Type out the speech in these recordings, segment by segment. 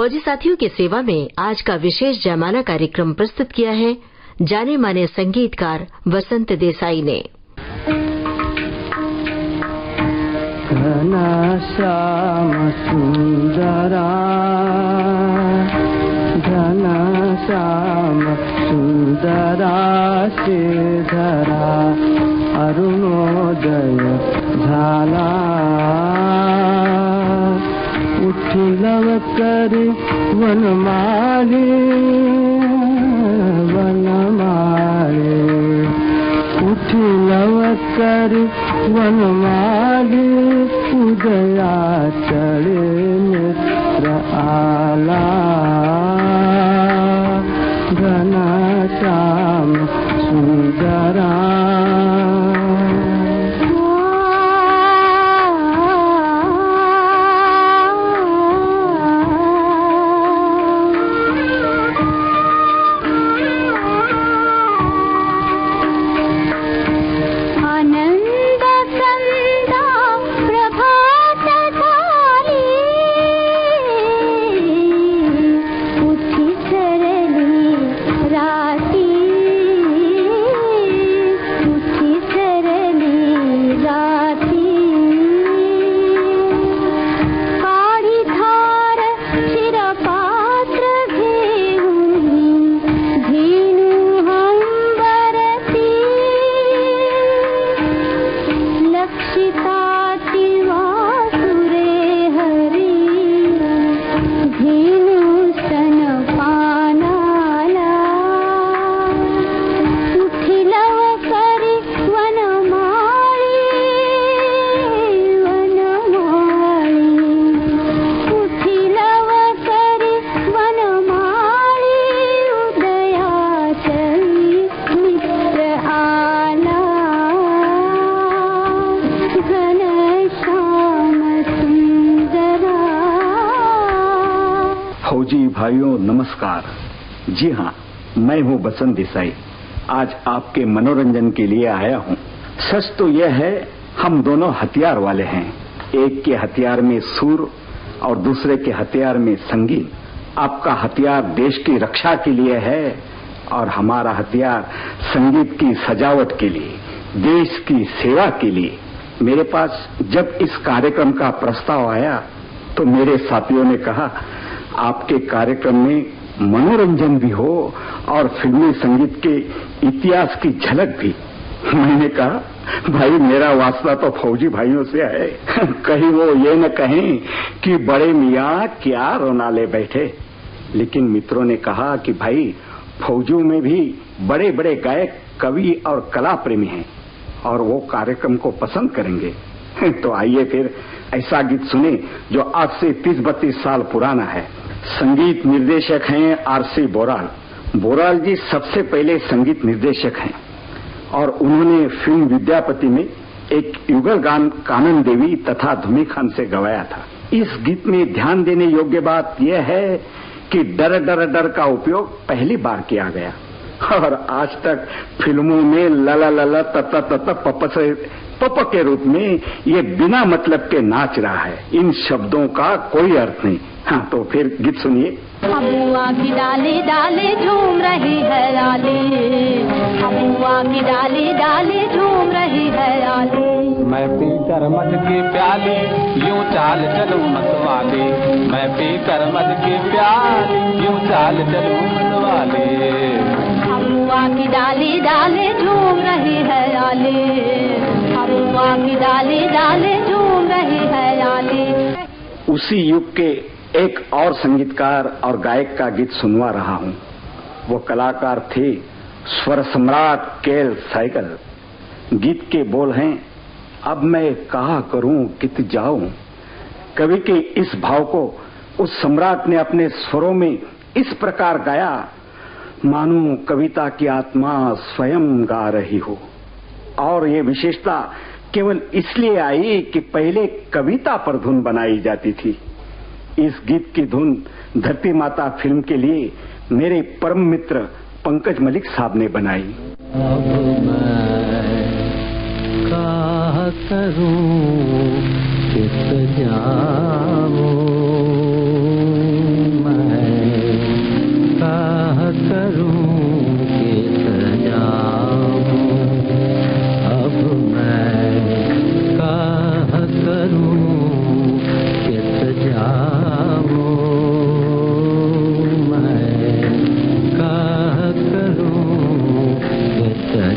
फौजी साथियों की सेवा में आज का विशेष जयमाला कार्यक्रम प्रस्तुत किया है जाने माने संगीतकार वसंत देसाई ने। घना श्याम सुंदरा, घना श्याम सुंदरा श्रीधरा, अरुणोदय झाला, उठी लवकरी वनमाली, वनमाली, उठी लवकरी वनमाली, उदया चढ़े मित्र आला, घना श्याम सुंदरा। फौजी भाइयों नमस्कार। जी हाँ, मैं हूँ वसंत देसाई। आज आपके मनोरंजन के लिए आया हूँ। सच तो यह है, हम दोनों हथियार वाले हैं। एक के हथियार में सुर और दूसरे के हथियार में संगीत। आपका हथियार देश की रक्षा के लिए है और हमारा हथियार संगीत की सजावट के लिए, देश की सेवा के लिए। मेरे पास जब इस कार्यक्रम का प्रस्ताव आया तो मेरे साथियों ने कहा आपके कार्यक्रम में मनोरंजन भी हो और फिल्मी संगीत के इतिहास की झलक भी। मैंने कहा भाई मेरा वास्ता तो फौजी भाइयों से है, कहीं वो ये न कहें कि बड़े मियाँ क्या रोना ले बैठे। लेकिन मित्रों ने कहा कि भाई फौजियों में भी बड़े बड़े गायक, कवि और कला प्रेमी हैं और वो कार्यक्रम को पसंद करेंगे। तो आइए फिर ऐसा गीत सुने जो आज से 30-32 साल पुराना है। संगीत निर्देशक हैं आर.सी. बोराल। बोराल जी सबसे पहले संगीत निर्देशक हैं और उन्होंने फिल्म विद्यापति में एक युगल गान कानन देवी तथा धूमी खान से गवाया था। इस गीत में ध्यान देने योग्य बात यह है कि डर डर डर का उपयोग पहली बार किया गया और आज तक फिल्मों में लला लला तत तत पप से पप के रूप में ये बिना मतलब के नाच रहा है। इन शब्दों का कोई अर्थ नहीं। हाँ, तो फिर गीत सुनिए। अबुआ की डाली डाली झूम रही है आली, अबुआ की डाली डाली झूम रही है आली। मैं पीकर मध की प्याली यूं चाल चलूं मतवाली, मैं पीकर मध की प्याली यूं चाल चलूं मतवाली। अबुआ की डाली डाली झूम रही है आली, अबुआ की डाली डाली झूम रही है आली। उसी युग के एक और संगीतकार और गायक का गीत सुनवा रहा हूँ। वो कलाकार थे स्वर सम्राट केएल सहगल। गीत के बोल हैं, अब मैं कहा करूं कित जाऊं। कवि के इस भाव को उस सम्राट ने अपने स्वरों में इस प्रकार गाया, मानो कविता की आत्मा स्वयं गा रही हो। और ये विशेषता केवल इसलिए आई कि पहले कविता पर धुन बनाई जाती थी। इस गीत की धुन धरती माता फिल्म के लिए मेरे परम मित्र पंकज मलिक साहब ने बनाई। अब मैं क्या करूं कित जाऊं, मैं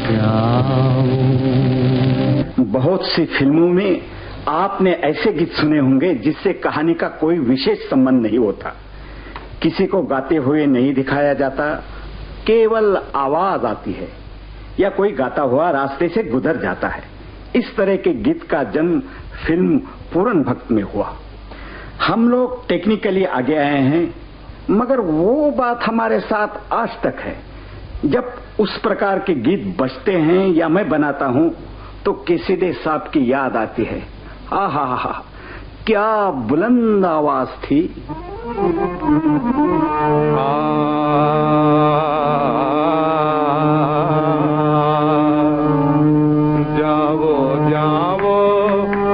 जाऊं। बहुत सी फिल्मों में आपने ऐसे गीत सुने होंगे जिससे कहानी का कोई विशेष संबंध नहीं होता, किसी को गाते हुए नहीं दिखाया जाता, केवल आवाज आती है या कोई गाता हुआ रास्ते से गुजर जाता है। इस तरह के गीत का जन्म फिल्म पूरन भक्त में हुआ। हम लोग टेक्निकली आगे आए हैं, मगर वो बात हमारे साथ आज तक है। जब उस प्रकार के गीत बजते हैं या मैं बनाता हूं तो केसिडे साहब की याद आती है। आहा, क्या बुलंद आवाज थी। जाओ जाओ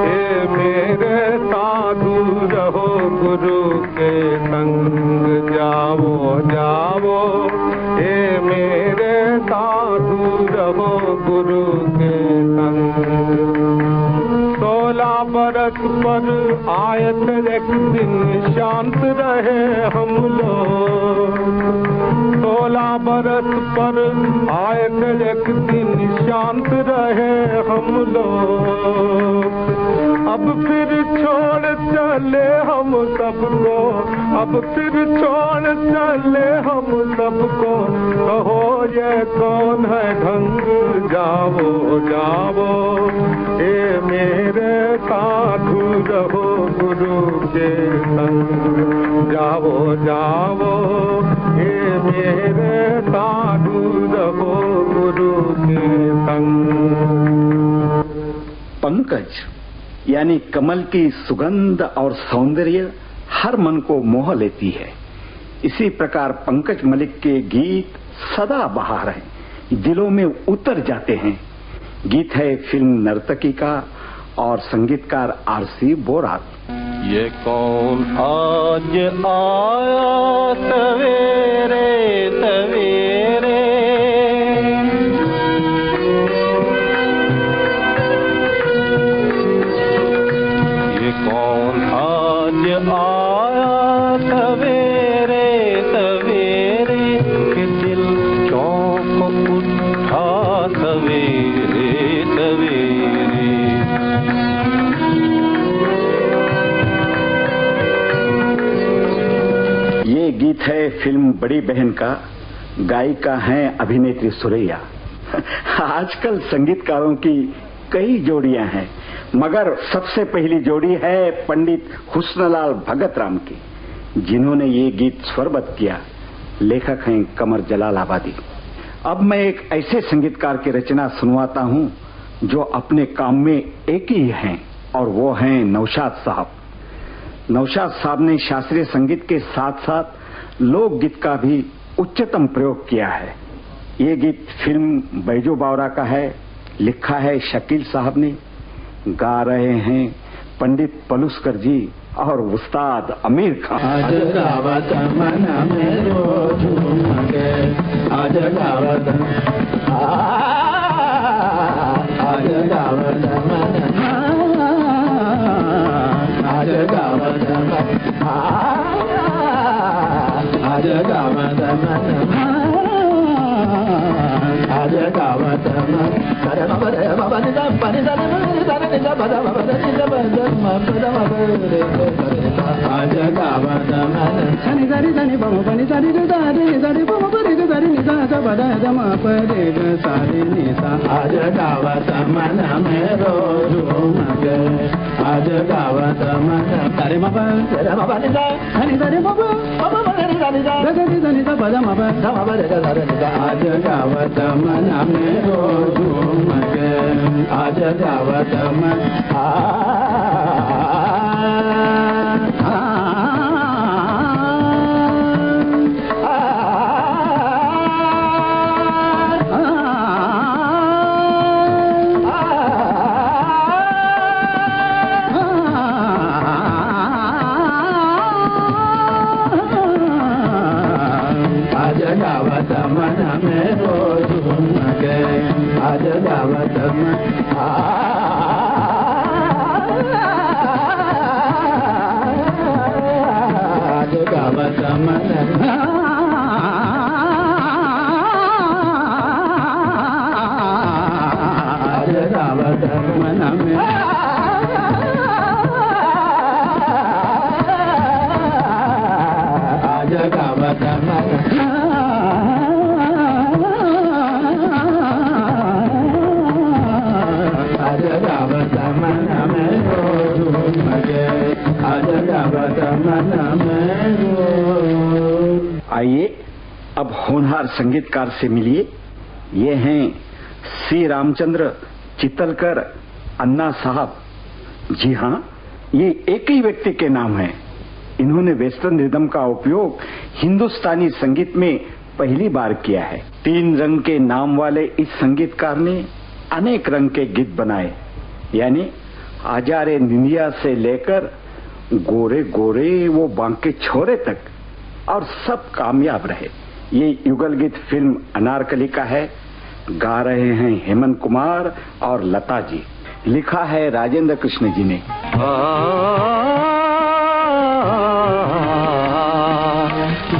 ए मेरे साधु रहो गुरु के संग, जाओ जाओ ए मेरे साधु रहो गुरु के संग। 16 बरस पर आए थे एक दिन शांत रहे हम लोग। 16 बरस पर आए थे एक दिन शांत रहे हम लोग। अब फिर छोड़ चले हम सबको, अब फिर छोड़ चले हम सबको, कहो ये कौन है ढंग। जाओ जाओ ए मेरे साधु रहो गुरु के संग, जाओ जाओ ए मेरे साधु रहो गुरु के संग। पंकज यानी कमल की सुगंध और सौंदर्य हर मन को मोह लेती है। इसी प्रकार पंकज मलिक के गीत सदा बहार हैं, दिलों में उतर जाते हैं। गीत है फिल्म नर्तकी का और संगीतकार आरसी बोरात। ये कौन आज आया सवेरे सवेरे, ये कौन आज आया सवेरे सवेरे, कि दिल चौंक उठा सवेरे सवेरे। ये गीत है फिल्म बड़ी बहन का। गायिका हैं अभिनेत्री सुरैया। आजकल संगीतकारों की कई जोड़ियां हैं, मगर सबसे पहली जोड़ी है पंडित हुस्नलाल भगत राम की, जिन्होंने ये गीत स्वरबद्ध किया। लेखक हैं कमर जलालाबादी। अब मैं एक ऐसे संगीतकार की रचना सुनवाता हूं जो अपने काम में एक ही हैं, और वो हैं नौशाद साहब। नौशाद साहब ने शास्त्रीय संगीत के साथ साथ लोकगीत का भी उच्चतम प्रयोग किया है। ये गीत फिल्म बैजू बावरा का है, लिखा है शकील साहब ने, गा रहे हैं पंडित पलुस्कर जी और उस्ताद आमिर खान। आज गावत मन में रोज झूमके, आज गावत आज गावत मन, आज गावत आज गावत मन, आज गावत मन। अरे बाबा रे बाबा नि दा पानी दा नि दा नि दा बदा बाबा नि दा बदा मा बदा मा रे रे। आज गावत मन सनि सनि सनि बम पनि सनि दा रे सनि बम पनि दा रे नि दा बदा दा मा रे सनि नि सा। आज गावत मन में रोज झूमके, आज गावत मन। अरे बाबा रे बाबा नि दा सनि दा रे बाबा बाबा रे दा नि दा रे दा बदा मा बदा रे दा रे दा। आज गावत मन में रोज झूमके, आज गावत मन। आज गावत मन में रोज झूमके, आज गावत मन। आज गावत मन। जगावत मन में जगावत मन जगावत मन में जगावत मन में। आइए अब होनहार संगीतकार से मिलिए। ये हैं श्री रामचंद्र चितलकर अन्ना साहब। जी हाँ, ये एक ही व्यक्ति के नाम है। इन्होंने वेस्टर्न रिदम का उपयोग हिंदुस्तानी संगीत में पहली बार किया है। 3 रंग के नाम वाले इस संगीतकार ने अनेक रंग के गीत बनाए, यानी आजारे निंदिया से लेकर गोरे गोरे वो बांके छोरे तक, और सब कामयाब रहे। ये युगल गीत फिल्म अनारकली का है। गा रहे हैं हेमंत कुमार और लता जी। लिखा है राजेंद्र कृष्ण जी ने।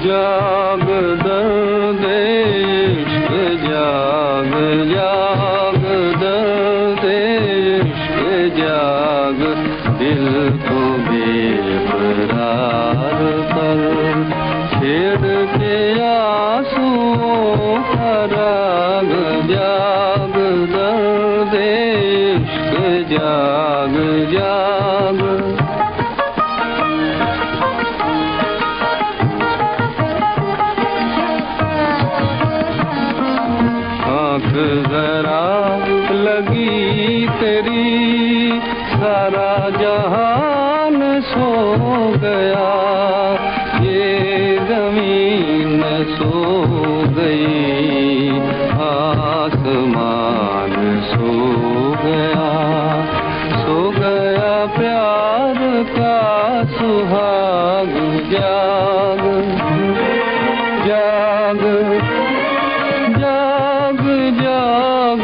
जाग दर्द इश्क जाग जाग दर्द इश्क जाग दिल को बेकरार कर छेड़ के आंसुओं का राग जाग दर्द इश्क जाग जाग। जरा लगी तेरी सारा जहान सो गया, ये जमीन सो गई आसमान सो गया प्यार का सुहाग जाग जाग जाग जाग।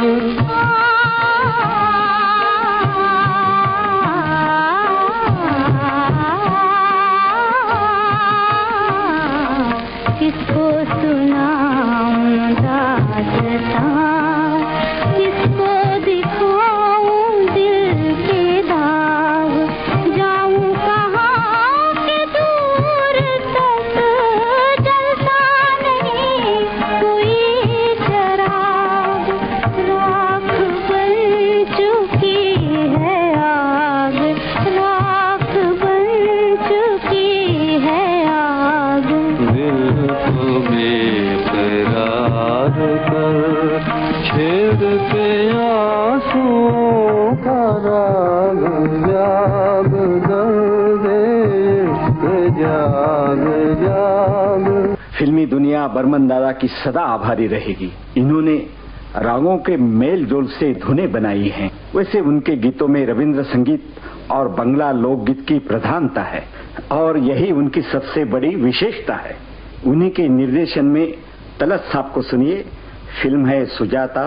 किसको सुनाऊं दास्तां, किसको दिखाऊं दिल के दाग, जाऊं कहाँ के दूर तक जलता नहीं कोई चराग, राख बन चुकी है आग, राख बन चुकी है आग। दिल को बेकरार कर छेड़ के आंसुओं का राग जाग दर्द इश्क जाग जाग। फिल्मी दुनिया बर्मन दादा की सदा आभारी रहेगी। इन्होंने रागों के मेल जोल से धुनें बनाई हैं। वैसे उनके गीतों में रविंद्र संगीत और बंगला लोकगीत की प्रधानता है, और यही उनकी सबसे बड़ी विशेषता है। उन्हीं के निर्देशन में तलत साहब को सुनिए। फिल्म है सुजाता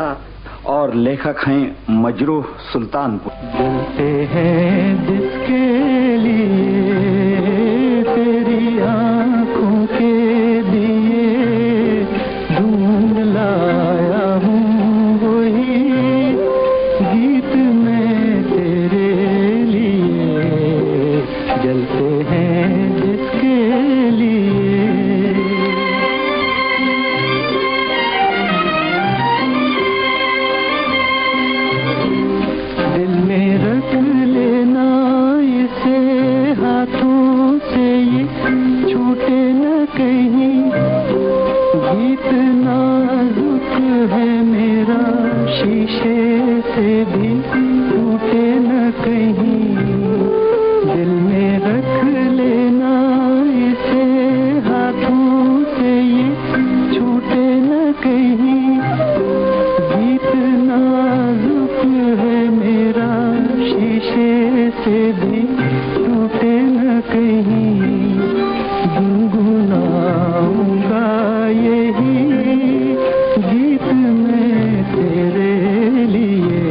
और लेखक हैं मजरूह सुल्तानपुर। जलते हैं जिसके लिए तेरी आंखों के दिए ढूंढ लाया हूँ वही गीत मैं तेरे लिए। जलते हैं जिसके लिए दिल में रख लेना इसे हाथों से, ये छूटे न कहीं। गीत नाजुक है मेरा शीशे से भी टूटे न कहीं। दिल में रख लेना इसे हाथों से, ये छूटे न कहीं। गीत नाजुक है मेरा शीशे से भी टूटे न कहीं। गुनगुनाऊंगा यही गीत मैं तेरे लिए।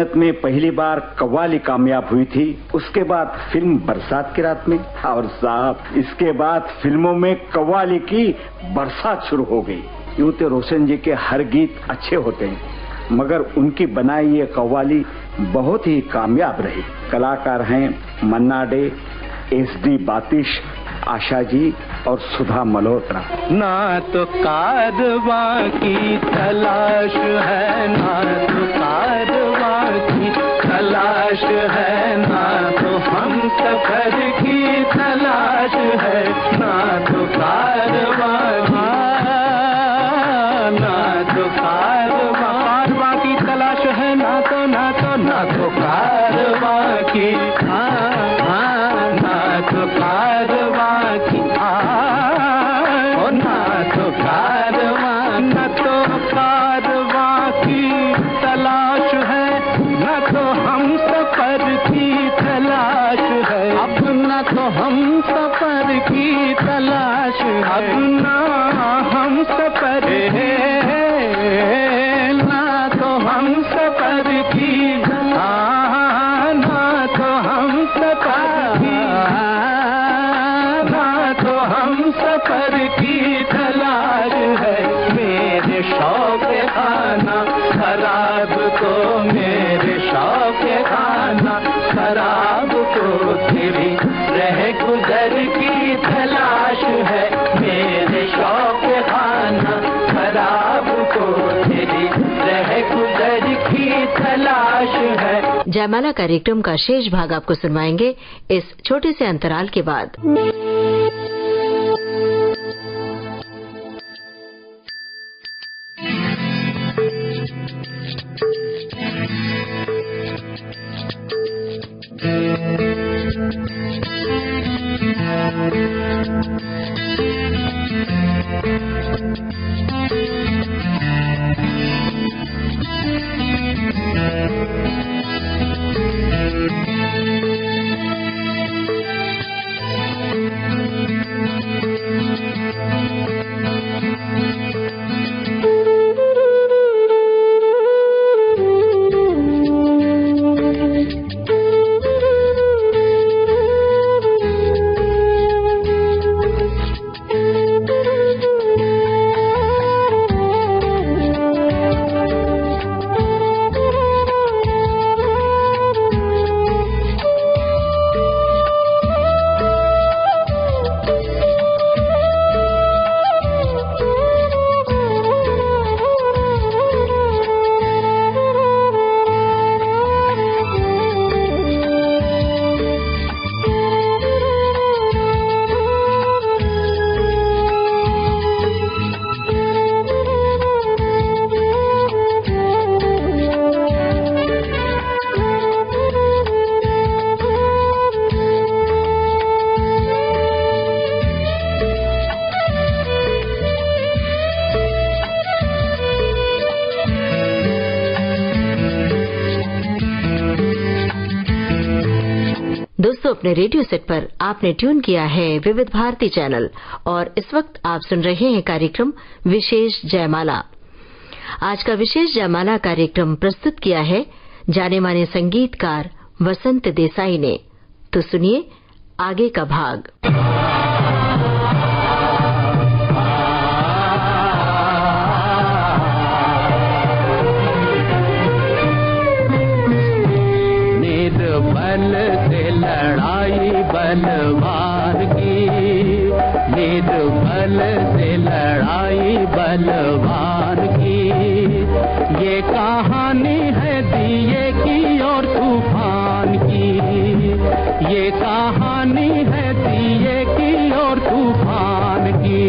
जगत में पहली बार कव्वाली कामयाब हुई थी, उसके बाद फिल्म बरसात की रात में, और साहब इसके बाद फिल्मों में कव्वाली की बरसात शुरू हो गई। यूं तो रोशन जी के हर गीत अच्छे होते हैं, मगर उनकी बनाई ये कव्वाली बहुत ही कामयाब रही। कलाकार हैं मन्ना डे, SD बातिश, आशा जी और सुधा मल्होत्रा। ना तो कारवां की तलाश है, ना तो कारवां की तलाश है, ना तो हम सफर की तलाश है, ना तो कारवां, ना तो कारवां की तलाश है, ना तो कारवां की, ना तो कारवां की, ना तो कारवां, ना तो कारवां की तलाश है, ना तो हम सफर की तलाश है, अब ना तो हम सफर की तलाश है, अब ना हम सफर है, ना तो हम सफर की, ना तो हम सफर की, ना तो हम सफर की तलाश है। मेरे शौक खाना खराब को, मेरे शौक खाना खराब को तेरी रह गुजर की तलाश है, मेरे शौक खाना खराब को तेरी रह गुजर की तलाश है। जयमाला कार्यक्रम का शेष भाग आपको सुनवाएंगे इस छोटे से अंतराल के बाद। दोस्तों, अपने रेडियो सेट पर आपने ट्यून किया है विविध भारती चैनल और इस वक्त आप सुन रहे हैं कार्यक्रम विशेष जयमाला। आज का विशेष जयमाला कार्यक्रम प्रस्तुत किया है जाने माने संगीतकार वसंत देसाई ने। तो सुनिए आगे का भाग। बल से लड़ाई बलवान की, निध बल से लड़ाई बलवान की, ये कहानी है दिए की और तूफान की, ये कहानी है दिए की और तूफान की।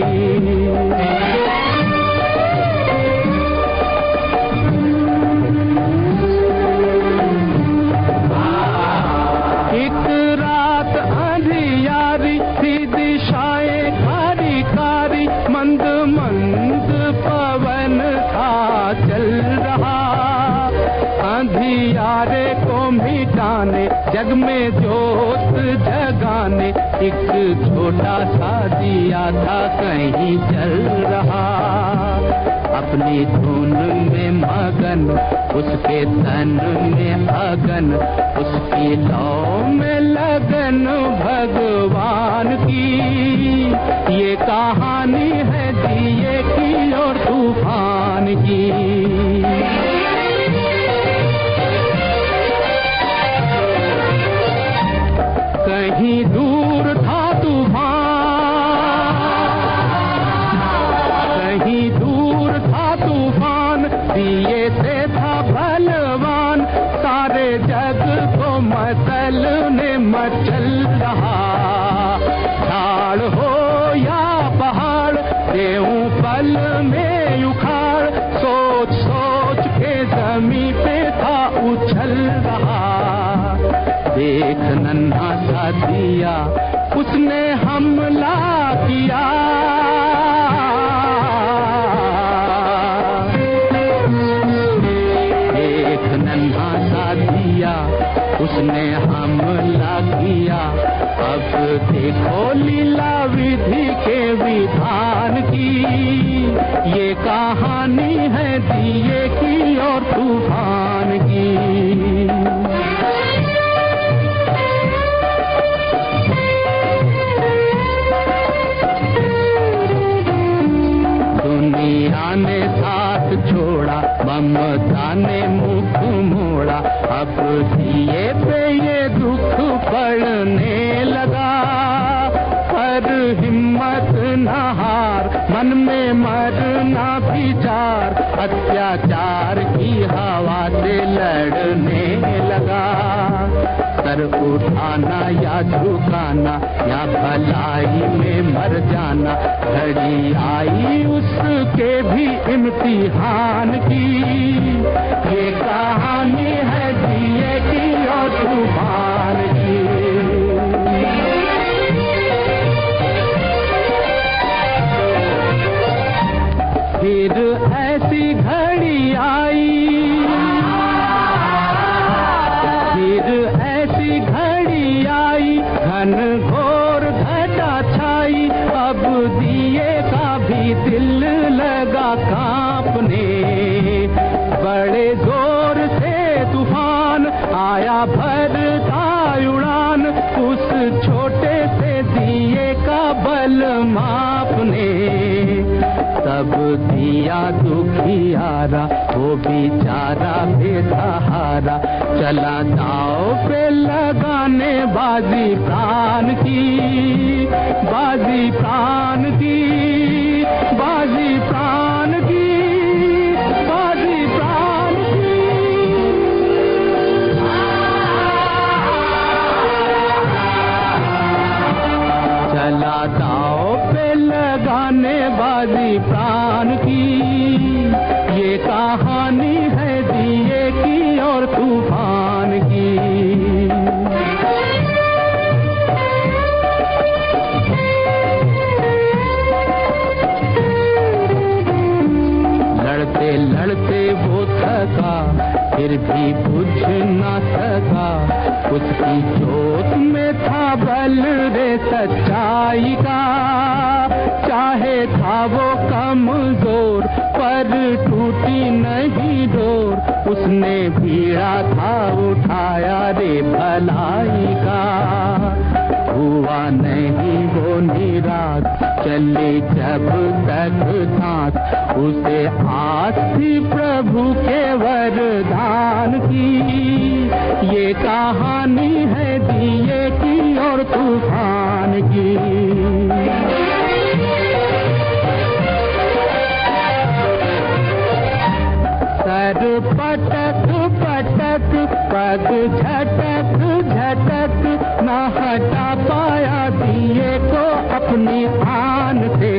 अंधियारे को मिटाने, जग में जोत जगाने, एक छोटा सा दिया था कहीं जल रहा। अब अपनी धुन में मगन, उसके तन में अगन, उसकी लौ में लगन भगवान की। ये कहानी है दिए की और तूफान की। कहीं दूर था तूफान, कहीं दूर था तूफान, दिए से था बलवान, सारे जग को मचलने मचल रहा। झाड़ हो या पहाड़, देऊं पल में उखाड़, सोच सोच के जमीन पे था उछल रहा। देख नन्हा सा दिया, उसने हमला किया। देख नन्हा सा दिया, उसने हमला किया। अब देखो लीला विधि के विधान की। ये कहानी है दिए की और तूफान की। दुनिया ने साथ छोड़ा, ममता ने मुख मोड़ा, अब दिए पे ये दुख पड़ने लगा। पर हिम्मत न हार, मन में मरना विचार, अत्याचार की हवा से लड़ने लगा। सर उठाना या झुकाना, या भलाई में मर जाना, घड़ी आई उसके भी इम्तिहान की। ये कहानी है दिए की और तूफान की। फिर ऐसी घड़ी आई, फिर ऐसी घड़ी आई, घन घोर घटा छाई। अब दिए का भी दिल लगा कांपने, बड़े जोर से तूफान आया भरता उड़ान, उस छोटे से दिए का बल मापने। तब दिया दुखियारा, वो बेचारा बेसहारा, चला दाव पे लगाने बाजी प्राण की। बाजी प्राण की, बाजी प्राण की, बाजी प्राण की। चला दाव पे लगाने बाजी प्राण की। ये कहानी है दिए की और तूफान की। लड़ते लड़ते वो थका, फिर भी बुझ न सका। उसकी जोत में था बल रे सच्चाई का। चाहे था वो कमजोर, पर टूटी नहीं डोर। उसने भीड़ा था उठाया रे भलाई का। हुआ नहीं वो निराश, चले जब तक सांस। उसे आस थी प्रभु के वरदान की। ये कहानी है दिए की और तूफान की। सर पटक पटक, पग झटक झटक, न हटा पाया दिए को अपनी आन से।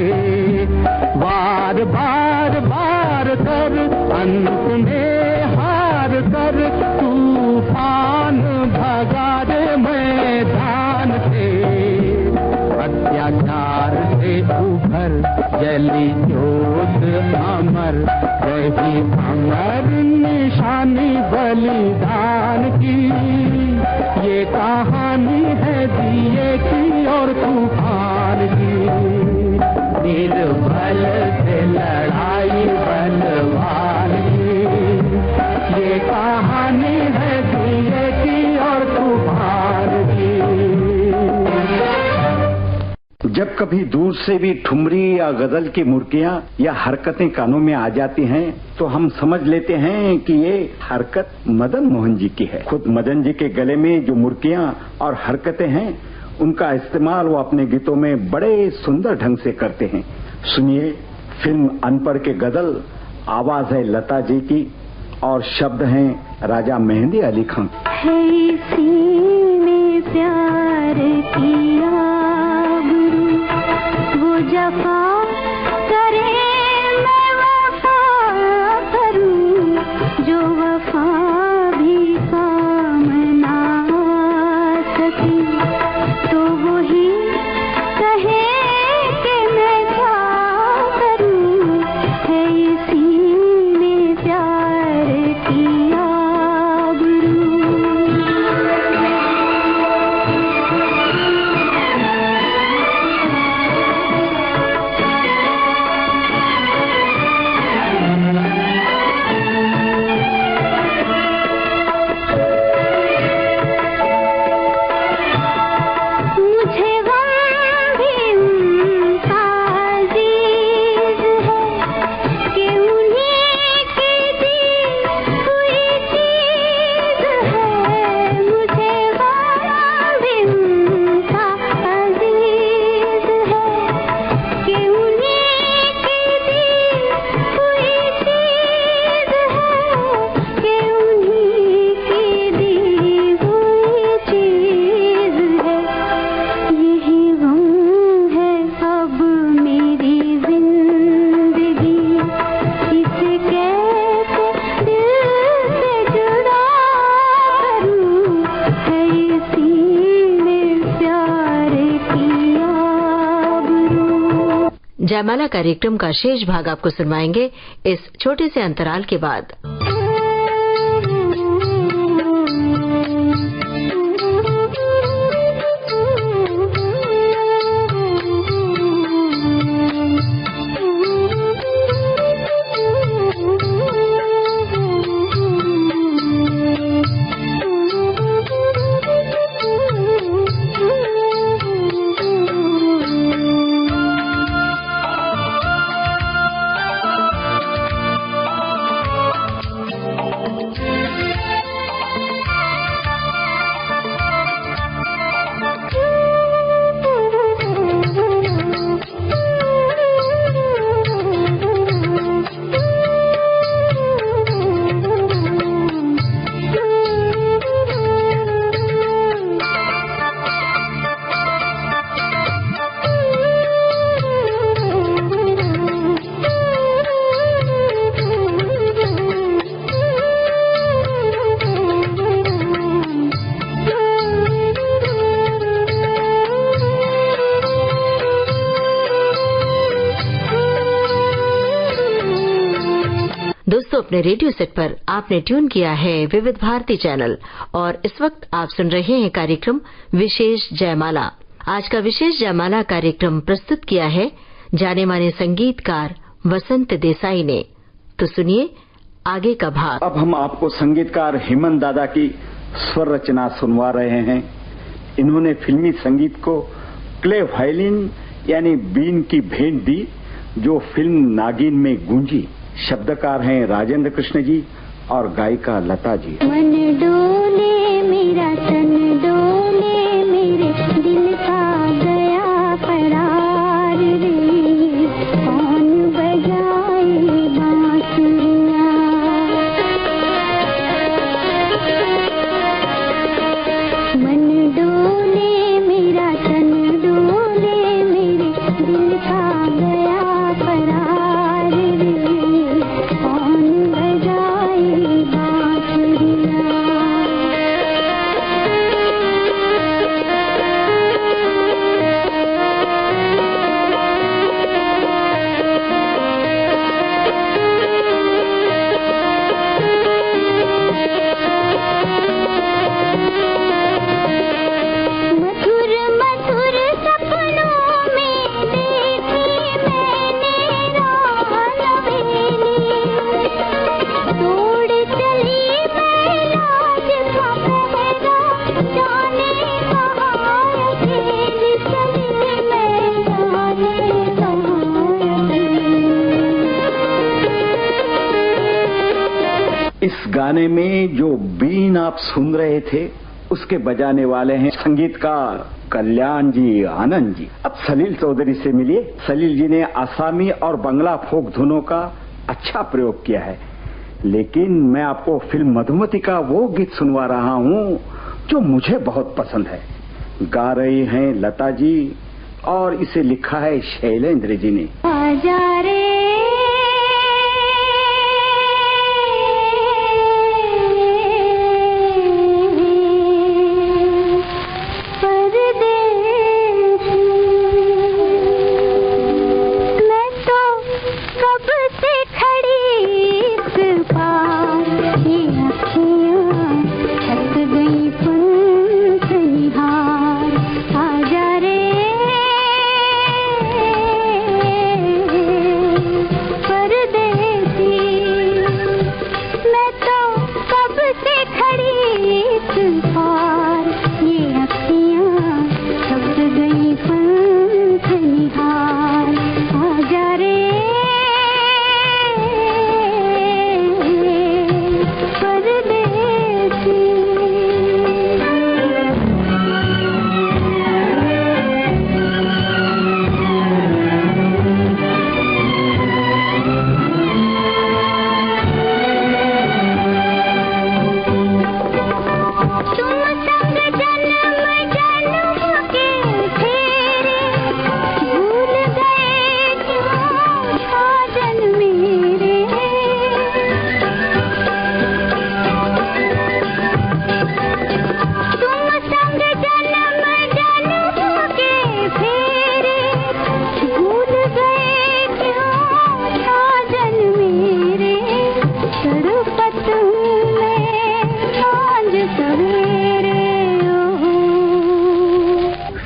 बार बार बार कर, अंत में हार कर, तूफान भगा रे मैदान से। अत्याचार से उभर जली जोत अमर, रही अमर निशानी बलिदान की। ये कहानी है दिए की और तूफान की। निर्बल से लड़ाई बलवान की, ये कहानी है दिए की और तूफान की। जब कभी दूर से भी ठुमरी या गजल की मुर्कियां या हरकतें कानों में आ जाती हैं तो हम समझ लेते हैं कि ये हरकत मदन मोहन जी की है। खुद मदन जी के गले में जो मुर्कियां और हरकतें हैं उनका इस्तेमाल वो अपने गीतों में बड़े सुंदर ढंग से करते हैं। सुनिए, फिल्म अनपढ़ के गजल, आवाज है लता जी की और शब्द हैं राजा मेहंदी अली खान। है इसी में प्यार किया वो जफा करे मैं वफा करूं, जो वफा भी काम ना सकी तो वही कहे कि मैं क्या करूं। है इसी में प्यार किया जयमाला कार्यक्रम का शेष भाग आपको सुनवाएंगे इस छोटे से अंतराल के बाद। दोस्तों, अपने रेडियो सेट पर आपने ट्यून किया है विविध भारती चैनल और इस वक्त आप सुन रहे हैं कार्यक्रम विशेष जयमाला। आज का विशेष जयमाला कार्यक्रम प्रस्तुत किया है जाने माने संगीतकार वसंत देसाई ने। तो सुनिए आगे का भाग। अब हम आपको संगीतकार हेमंत दादा की स्वर रचना सुनवा रहे हैं। इन्होंने फिल्मी संगीत को क्ले वायलिन यानी बीन की भेंट दी जो फिल्म नागिन में गूंजी। शब्दकार हैं राजेंद्र कृष्ण जी और गायिका लता जी। मन डोले मेरा तन डोले मेरे दिल का गया करार रे, कौन बजाए बांसुरियां। मन डोले मेरा तन डोले मेरे दिल का गया करार रे, कौन बजाए बांसुरियां। गाने में जो बीन आप सुन रहे थे उसके बजाने वाले हैं संगीतकार कल्याण जी आनंद जी। अब सलील चौधरी से मिलिए। सलील जी ने आसामी और बंगला फोक धुनों का अच्छा प्रयोग किया है, लेकिन मैं आपको फिल्म मधुमती का वो गीत सुनवा रहा हूँ जो मुझे बहुत पसंद है। गा रही हैं लता जी और इसे लिखा है शैलेंद्र जी ने। आजा रे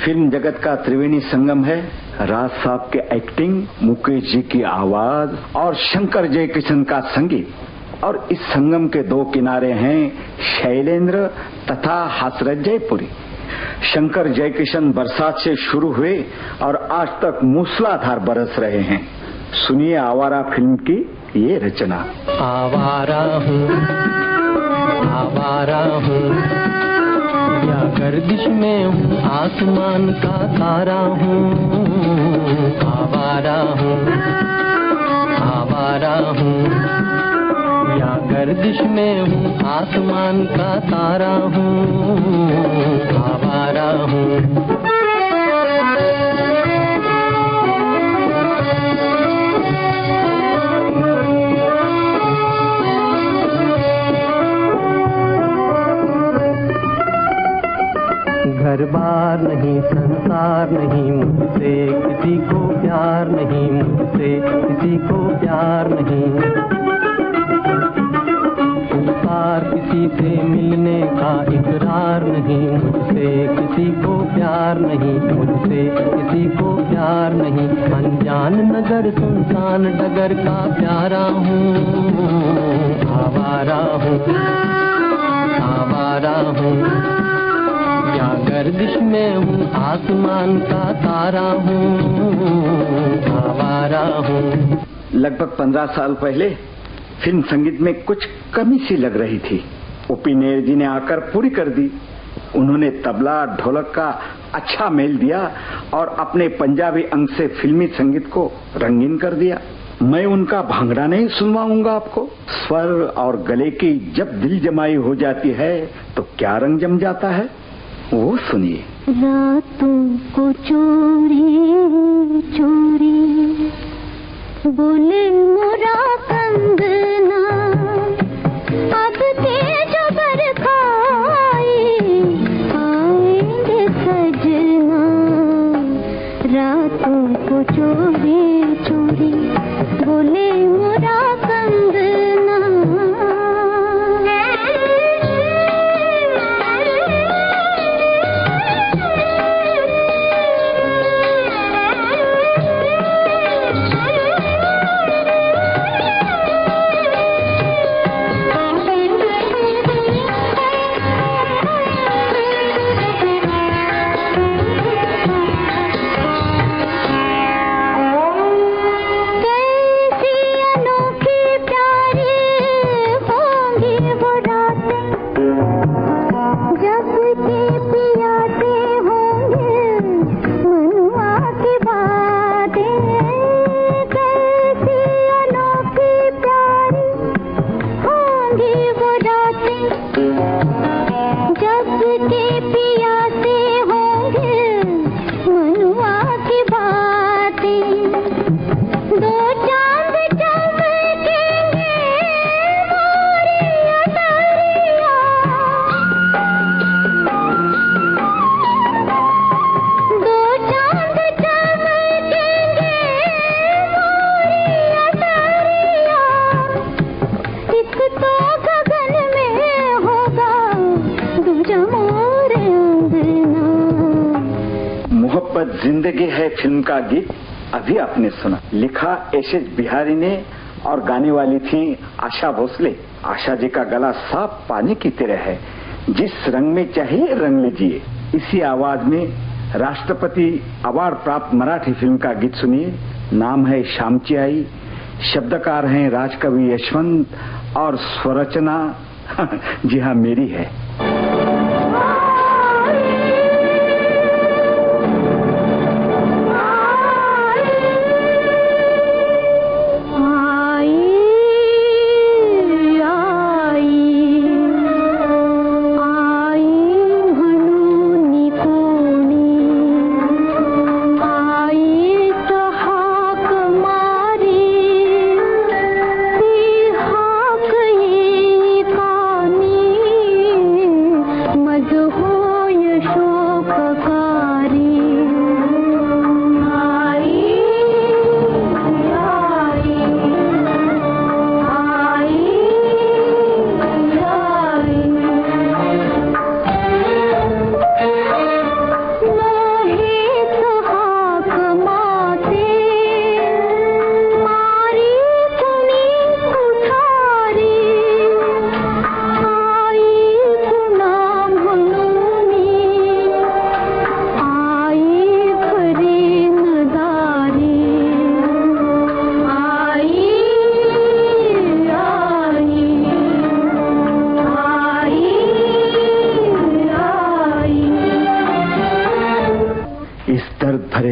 फिल्म जगत का त्रिवेणी संगम है। राज साहब के एक्टिंग, मुकेश जी की आवाज और शंकर जयकिशन का संगीत। और इस संगम के दो किनारे हैं शैलेंद्र तथा हसरत जयपुरी। शंकर जयकिशन बरसात से शुरू हुए और आज तक मूसलाधार बरस रहे हैं। सुनिए आवारा फिल्म की ये रचना। आवारा हूँ या गर्दिश में हूँ, आसमान का तारा हूँ। आवारा हूँ या गर्दिश में हूँ, आसमान का तारा हूँ। आवारा हूँ। घर बार नहीं, संसार नहीं, मुझसे किसी को प्यार नहीं, मुझसे किसी को प्यार नहीं। उस पार किसी से मिलने का इकरार नहीं, मुझसे किसी को प्यार नहीं, मुझसे किसी को प्यार नहीं। अनजान नगर सुनसान डगर का प्यारा हूँ। आवारा हूँ या गर्दिश में हूँ, आसमान का तारा हूँ। आवारा हूँ। लगभग 15 साल पहले फिल्म संगीत में कुछ कमी सी लग रही थी। ओपी नेर जी ने आकर पूरी कर दी। उन्होंने तबला ढोलक का अच्छा मेल दिया और अपने पंजाबी अंग से फिल्मी संगीत को रंगीन कर दिया। मैं उनका भांगड़ा नहीं सुनवाऊंगा आपको। स्वर और गले की जब दिल जमाई हो जाती है तो क्या रंग जम जाता है, वो सुनिए। रातों को चोरी चोरी बोले मोरा कंगना, अब तेज बरखाई आएंगे सजना। रातों को चोरी चोरी बोले मोरा कंगना। जिंदगी है फिल्म का गीत अभी आपने सुना, लिखा एस.एस. बिहारी ने और गाने वाली थी आशा भोसले। आशा जी का गला साफ पानी की तरह है, जिस रंग में चाहिए रंग लीजिए। इसी आवाज में राष्ट्रपति अवार्ड प्राप्त मराठी फिल्म का गीत सुनिए। नाम है श्यामची आई, शब्दकार हैं राजकवि यशवंत और स्वरचना जी हाँ मेरी है।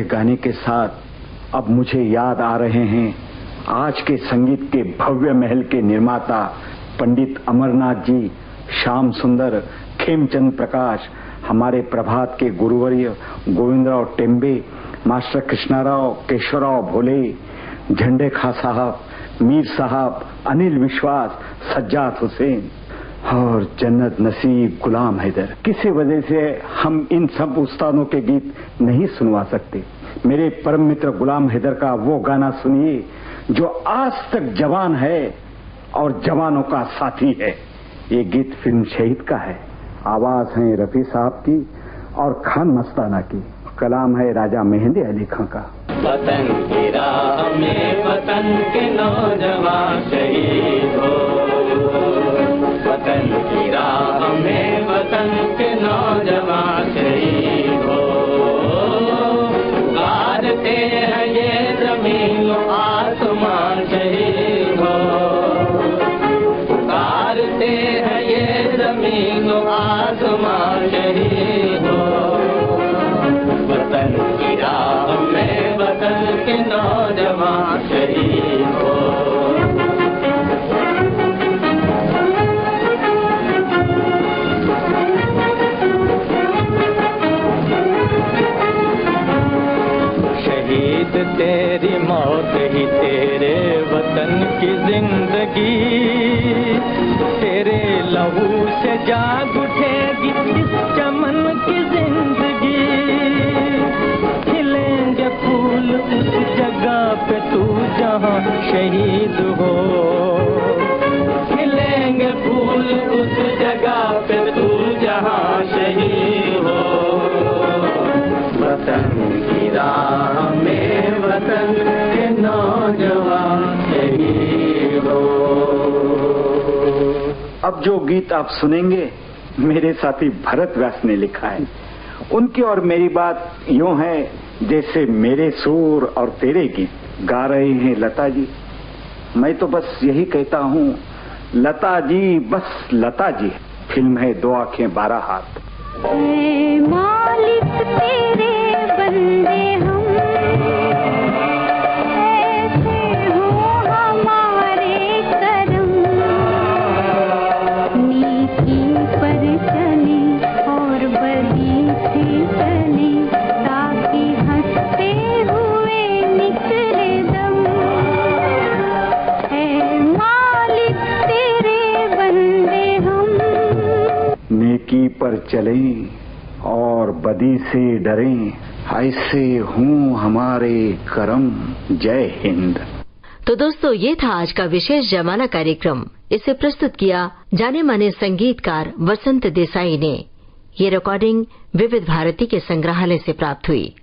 गाने के साथ अब मुझे याद आ रहे हैं आज के संगीत के भव्य महल के निर्माता पंडित अमरनाथ जी, श्याम सुंदर, खेमचंद प्रकाश, हमारे प्रभात के गुरुवर्य गोविंदराव टेम्बे, मास्टर कृष्णाराव, केशवराव भोले, झंडे खां साहब, मीर साहब, अनिल विश्वास, सज्जाद हुसैन और जन्नत नसीब गुलाम हैदर। किसी वजह से हम इन सब उस्तादों के गीत नहीं सुनवा सकते। मेरे परम मित्र गुलाम हैदर का वो गाना सुनिए जो आज तक जवान है और जवानों का साथी है। ये गीत फिल्म शहीद का है। आवाज है रफी साहब की और खान मस्ताना की, कलाम है राजा मेहंदी अली खां का। वतन की राह में वतन के नौजवान शहीद हो, वतन की राह में वतन के नौजवान शहीद हो। गारते हैं ये जमीन आसमान शहीद हो, गारते हैं ये जमीन आसमान शहीद हो। वतन की राह में वतन के नौजवान शहीद हो। शहीद तेरी मौत ही तेरे वतन की जिंदगी, तेरे लहू से जाग उठेगी इस चमन की जिंदगी। खिलेंगे फूल उस जगह पे तू जहाँ शहीद हो, खिलेंगे फूल उस जगह पे तू जहाँ शहीद हो। वतन की राह में वतन के नौजवान शहीद हो। अब जो गीत आप सुनेंगे मेरे साथी भरत व्यास ने लिखा है। उनकी और मेरी बात यूं है जैसे मेरे सुर और तेरे गीत गा रहे हैं लता जी। मैं तो बस यही कहता हूँ, लता जी बस लता जी। फिल्म है 2 आंखें 12 हाथ। मालिक तेरे बंदे हम, ऐसे हो हमारे करम। नीति पर चली और बदी से चली, ताकि हंसते हुए निकले दम। है मालिक तेरे बंदे हम, नेकी पर चलें और बदी से डरें, ऐसे हूँ हमारे करम। जय हिंद। तो दोस्तों, ये था आज का विशेष जयमाला कार्यक्रम। इसे प्रस्तुत किया जाने माने संगीतकार वसंत देसाई ने। ये रिकॉर्डिंग विविध भारती के संग्रहालय से प्राप्त हुई।